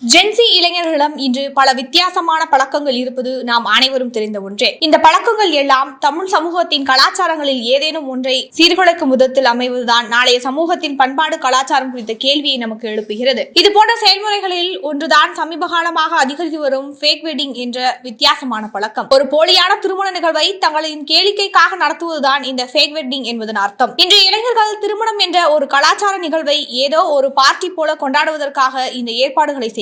Gen Z இளைஞர்களிடம் இன்று பல வித்தியாசமான பழக்கங்கள் இருப்பது நாம் அனைவரும் தெரிந்த ஒன்றே. இந்த பழக்கங்கள் எல்லாம் தமிழ் சமூகத்தின் கலாச்சாரங்களில் ஏதேனும் ஒன்றை சீர்குலைக்கும் விதத்தில் அமைவதுதான் நாளைய சமூகத்தின் பண்பாடு கலாச்சாரம் குறித்த கேள்வியை நமக்கு எழுப்புகிறது. இதுபோன்ற செயல்முறைகளில் ஒன்றுதான் சமீப காலமாக அதிகரித்து வரும் ஃபேக் வெட்டிங் என்ற வித்தியாசமான பழக்கம். ஒரு போலியான திருமண நிகழ்வை தங்களின் கேளிக்கைக்காக நடத்துவதுதான் இந்த ஃபேக் வெட்டிங் என்பதன் அர்த்தம். இன்று இளைஞர்கள் திருமணம் என்ற ஒரு கலாச்சார நிகழ்வை ஏதோ ஒரு பார்ட்டி போல கொண்டாடுவதற்காக இந்த ஏற்பாடுகளை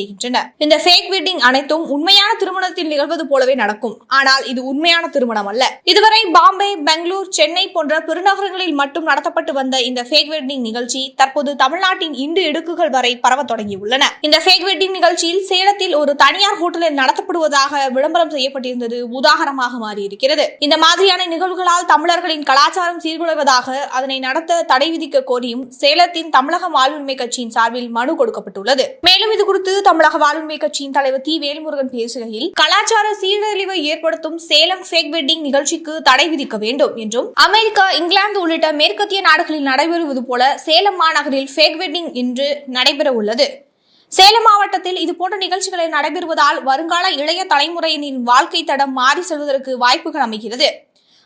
இந்த ஃபேக் வெட்டிங் அனைத்தும் உண்மையான திருமணத்தில் நிகழ்வது போலவே நடக்கும். ஆனால் இது உண்மையான திருமணம் அல்ல. இதுவரை பாம்பே, பெங்களூர், சென்னை போன்ற பெருநகரங்களில் மட்டும் நடத்தப்பட்டு வந்த இந்த ஃபேக் வெட்டிங் நிகழ்ச்சி தற்போது தமிழ்நாட்டின் இண்டு இடுக்குகள் வரை பரவ தொடங்கியுள்ளன. இந்த ஃபேக் வெட்டிங் நிகழ்ச்சியில் சேலத்தில் ஒரு தனியார் ஹோட்டலில் நடத்தப்படுவதாக விளம்பரம் செய்யப்பட்டிருந்தது உதாரணமாக மாறியிருக்கிறது. இந்த மாதிரியான நிகழ்வுகளால் தமிழர்களின் கலாச்சாரம் சீர்குலைவதாக அதனை நடத்த தடை விதிக்க கோரியும் சேலத்தின் தமிழக வாழ்வுரிமை கட்சியின் சார்பில் மனு கொடுக்கப்பட்டுள்ளது. மேலும் இது குறித்து தமிழக வாழ்வுரிமை கட்சியின் தலைவர் தி. வேல்முருகன் பேசுகையில், கலாச்சார சீரழிவை ஏற்படுத்தும் சேலம் ஃபேக் வெட்டிங் நிகழ்ச்சிக்கு தடை விதிக்க வேண்டும் என்றும், அமெரிக்கா, இங்கிலாந்து உள்ளிட்ட மேற்கத்திய நாடுகளில் நடைபெறுவது போல சேலம் மாநகரில் ஃபேக் வெட்டிங் இன்று நடைபெற உள்ளது. சேலம் மாவட்டத்தில் இதுபோன்ற நிகழ்ச்சிகளை நடைபெறுவதால் வருங்கால இளைய தலைமுறையினரின் வாழ்க்கை தடம் மாறி செல்வதற்கு வாய்ப்புகள் அமைகிறது.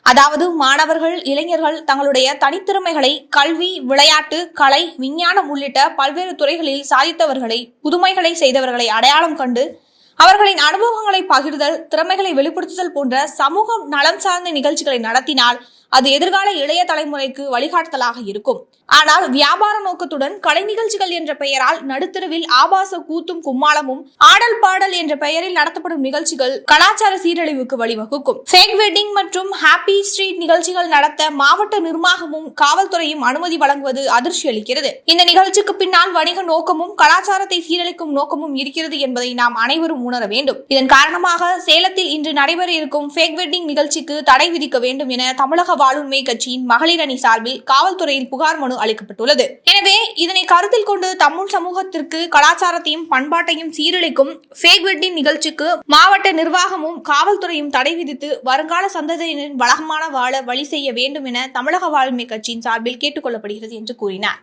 அதாவது மாணவர்கள், இளைஞர்கள் தங்களுடைய தனித்திறமைகளை கல்வி, விளையாட்டு, கலை, விஞ்ஞானம் உள்ளிட்ட பல்வேறு துறைகளில் சாதித்தவர்களை, புதுமைகளை செய்தவர்களை அடையாளம் கண்டு அவர்களின் அனுபவங்களை பகிர்தல், திறமைகளை வெளிப்படுத்துதல் போன்ற சமூக நலம் சார்ந்த நிகழ்ச்சிகளை நடத்தினால் அது எதிர்கால இளைய தலைமுறைக்கு வழிகாட்டுதலாக இருக்கும். ஆனால் வியாபார நோக்கத்துடன் கலை நிகழ்ச்சிகள் என்ற பெயரால் நடுத்தருவில் ஆபாச கூத்தும் கும்மாளமும், ஆடல் பாடல் என்ற பெயரில் நடத்தப்படும் நிகழ்ச்சிகள் கலாச்சார சீரழிவுக்கு வழிவகுக்கும். ஃபேக் வெட்டிங் மற்றும் ஹாப்பி ஸ்ட்ரீட் நிகழ்ச்சிகள் நடத்த மாவட்ட நிர்வாகமும் காவல்துறையும் அனுமதி வழங்குவது அதிர்ச்சி அளிக்கிறது. இந்த நிகழ்ச்சிக்கு பின்னால் வணிக நோக்கமும் கலாச்சாரத்தை சீரழிக்கும் நோக்கமும் இருக்கிறது என்பதை நாம் அனைவரும் உணர வேண்டும். இதன் காரணமாக சேலத்தில் இன்று நடைபெற இருக்கும் ஃபேக் வெட்டிங் நிகழ்ச்சிக்கு தடை விதிக்க வேண்டும் என தமிழக வாழ்வுரிமை கட்சியின் மகளிர் அணி சார்பில் காவல்துறையில் புகார் மனு அளிக்கப்பட்டுள்ளது. எனவே இதனை கருத்தில் கொண்டு தமிழ் சமூகத்திற்கு கலாச்சாரத்தையும் பண்பாட்டையும் சீரழிக்கும் ஃபேக் வெட்டிங் நிகழ்ச்சிக்கு மாவட்ட நிர்வாகமும் காவல்துறையும் தடை விதித்து வருங்கால சந்ததியினரின் வளமான வாழ வழி செய்ய வேண்டும் என தமிழக வாழ்வுரிமை கட்சியின் சார்பில் கேட்டுக் கொள்ளப்படுகிறது என்று கூறினார்.